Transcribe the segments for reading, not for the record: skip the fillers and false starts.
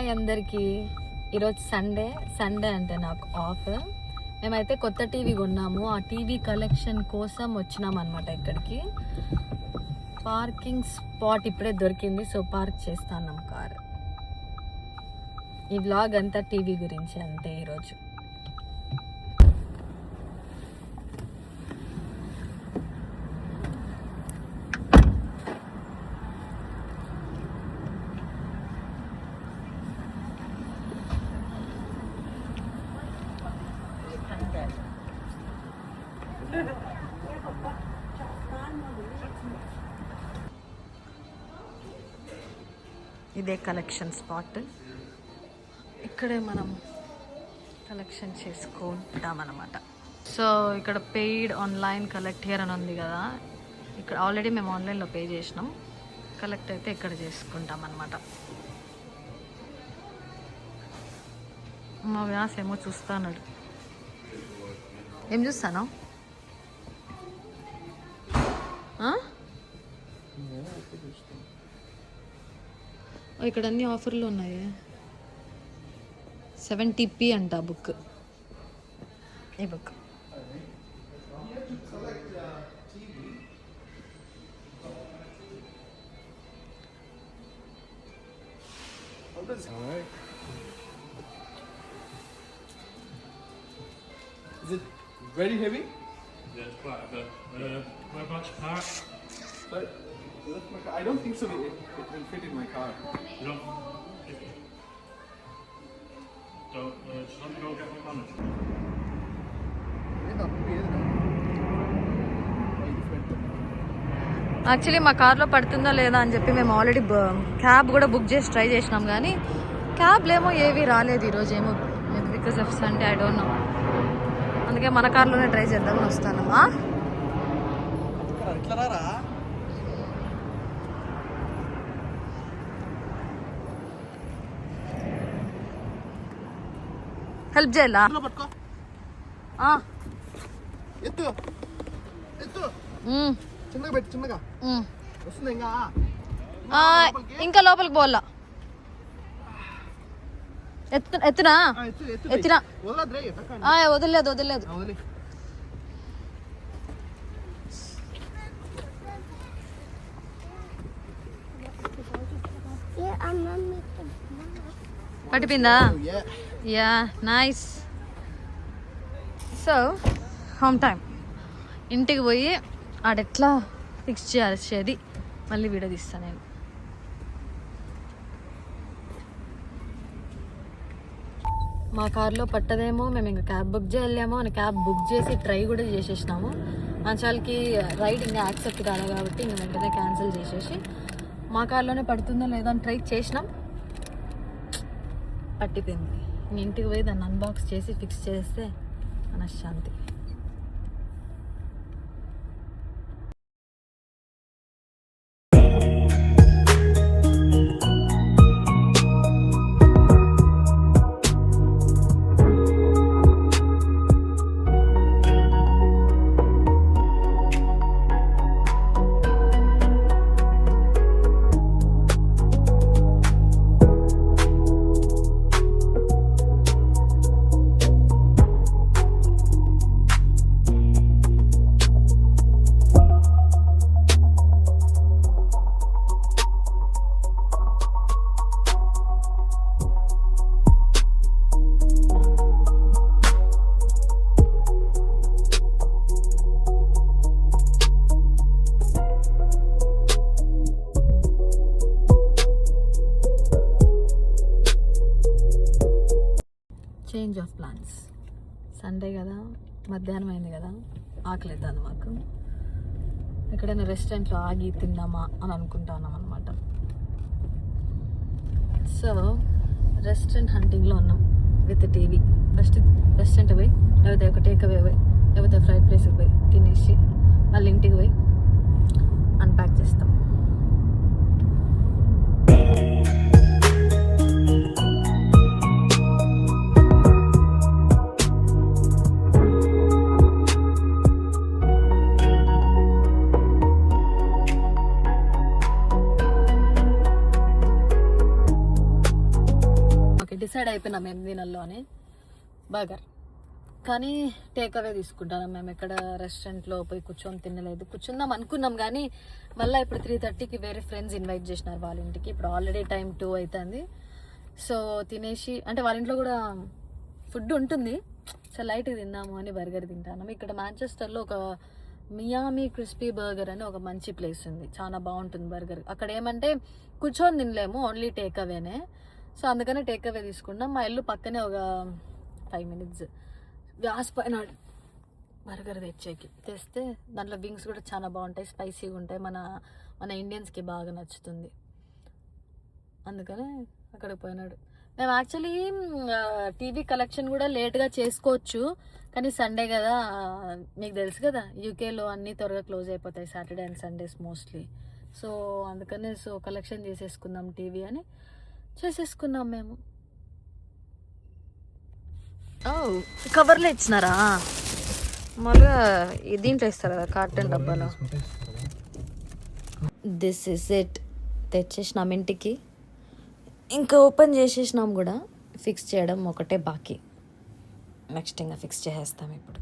Hi అందరికీ. ఈరోజు Sunday అంటే నాకు ఆఫ్. మేమైతే కొత్త టీవీ కొన్నాము. ఆ టీవీ కలెక్షన్ కోసం వచ్చినాం అనమాట ఇక్కడికి. పార్కింగ్ స్పాట్ ఇప్పుడే దొరికింది, సో పార్క్ చేస్తాను కార్. ఈ వ్లాగ్ అంతా టీవీ గురించి అంతే ఈరోజు. ఇదే కలెక్షన్ స్పాట్. ఇక్కడే మనం కలెక్షన్ చేసుకుంటామన్నమాట. సో ఇక్కడ పెయిడ్ ఆన్లైన్ కలెక్ట్ హియర్ అని ఉంది కదా. ఇక్కడ ఆల్రెడీ మేము ఆన్లైన్లో పే చేసినాం. కలెక్ట్ అయితే ఇక్కడ చేసుకుంటాం అన్నమాట. మా వ్యాస్ ఏమో చూస్తాడు. ఏం చూస్తాను? ఇక్కడ అన్ని ఆఫర్లు ఉన్నాయి. 70p అంట బుక్. ఈ book Is it very heavy? Yeah, it's quite a bit. Whereabouts park? But I don't think so. It will fit in my car. You don't. Just let me go get my manager. Actually మా కార్లో పడుతుందా లేదా అని చెప్పి మేము already cab కూడా book చేసి try చేసినాం, కానీ క్యాబ్లు ఏమో ఏవి రాలేదు ఈరోజు. ఏమో because of Sunday, I don't know. అందుకే మన కార్లోనే ట్రై చేద్దామని వస్తానమ్మా. హెల్ప్ చేయాలా? ఇంకా లోపలికి పోవాలా? ఎత్తునా? ఎత్తినా? వదిలేదు. పట్టిపోయిందా? Yeah, nice. So home time. ఇంటికి పోయి ఆడెట్లా ఫిక్స్ చేయాల్సేది మళ్ళీ వీడియో తీస్తాను నేను. మా కార్లో పట్టదేమో, మేము ఇంకా క్యాబ్ బుక్ చేయలేమో అని క్యాబ్ బుక్ చేసి ట్రై కూడా చేసేసినాము. మంచాలకి రైడ్ ఇంకా యాక్సెప్ట్ కాదు కాబట్టి ఇంక వెంటనే క్యాన్సిల్ చేసేసి మా కార్లోనే పడుతుందో లేదో అని ట్రై చేసినాం. పట్టిపోయింది. ఇంటికి పోయి దాన్ని అన్బాక్స్ చేసి ఫిక్స్ చేస్తే మనశ్శాంతి. Change of plans. సండే కదా, మధ్యాహ్నం అయింది కదా, ఆకలి అవుతుంది మాకు. ఎక్కడైనా రెస్టారెంట్లో ఆగి తిందామా అని అనుకుంటున్నాం అనమాట. సో రెస్టారెంట్ హంటింగ్లో ఉన్నాం విత్ టీవీ. ఫస్ట్ రెస్టారెంట్ పోయి, లేకపోతే ఒక టేక్ అవే పోయి, లేకపోతే ఫ్రైడ్ ప్లేస్కి పోయి తినేసి మళ్ళీ ఇంటికి పోయి అన్ప్యాక్ చేస్తాం. డిసైడ్ అయిపోయినాం మేము తినాలో అని బర్గర్. కానీ టేక్ అవే తీసుకుంటాం. మేము ఎక్కడ రెస్టారెంట్లో పోయి కూర్చొని తినలేదు. కూర్చుందాం అనుకున్నాం కానీ మళ్ళీ ఇప్పుడు 3:30కి వేరే ఫ్రెండ్స్ ఇన్వైట్ చేసినారు వాళ్ళ ఇంటికి. ఇప్పుడు ఆల్రెడీ టైం 2 అవుతుంది. సో తినేసి అంటే వాళ్ళ ఇంట్లో కూడా ఫుడ్ ఉంటుంది, సో లైట్గా తిందాము అని బర్గర్ తింటాను. ఇక్కడ మాంచెస్టర్లో ఒక మియామి క్రిస్పీ బర్గర్ అని ఒక మంచి ప్లేస్ ఉంది, చాలా బాగుంటుంది బర్గర్. అక్కడ ఏమంటే కూర్చొని తినలేము, ఓన్లీ టేక్ అవేనే. సో అందుకనే టేక్ అవే తీసుకున్నాం. మా ఇల్లు పక్కనే ఒక 5 minutes గ్యాస్ పైన బర్గర్ తెస్తే దాంట్లో వింగ్స్ కూడా చాలా బాగుంటాయి, స్పైసీగా ఉంటాయి. మన ఇండియన్స్కి బాగా నచ్చుతుంది, అందుకనే అక్కడికి పోయినాడు. మేము యాక్చువల్లీ టీవీ కలెక్షన్ కూడా లేట్గా చేసుకోవచ్చు, కానీ సండే కదా, మీకు తెలుసు కదా యూకేలో అన్నీ త్వరగా క్లోజ్ అయిపోతాయి Saturday and Sundays mostly. So అందుకనే కలెక్షన్ చేసేసుకుందాం టీవీ అని చేసేసుకున్నాం మేము. కవర్లో ఇచ్చినారా, మళ్ళీ దీంట్లో ఇస్తారు కదా కార్టన్ డబ్బాలో. దిస్ ఇస్ ఇట్, తెచ్చేసినాం ఇంటికి. ఇంకా ఓపెన్ చేసేసినాం కూడా, ఫిక్స్ చేయడం ఒకటే బాకీ. నెక్స్ట్ ఇంకా ఫిక్స్ చేసేస్తాం ఇప్పుడు.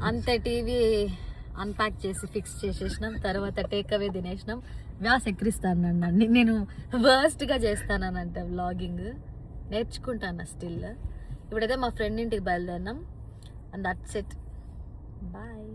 అంతే, టీవీ అన్ప్యాక్ చేసి ఫిక్స్ చేసేసినాం. తర్వాత టేక్ అవే తినేసినాం. వ్యాస్ ఎక్కిరిస్తానండి, నేను వర్స్ట్గా చేస్తానంట వ్లాగింగ్, నేర్చుకుంటాను స్టిల్. ఇప్పుడైతే మా ఫ్రెండ్ ఇంటికి బయలుదేరినాం. And that's it, bye.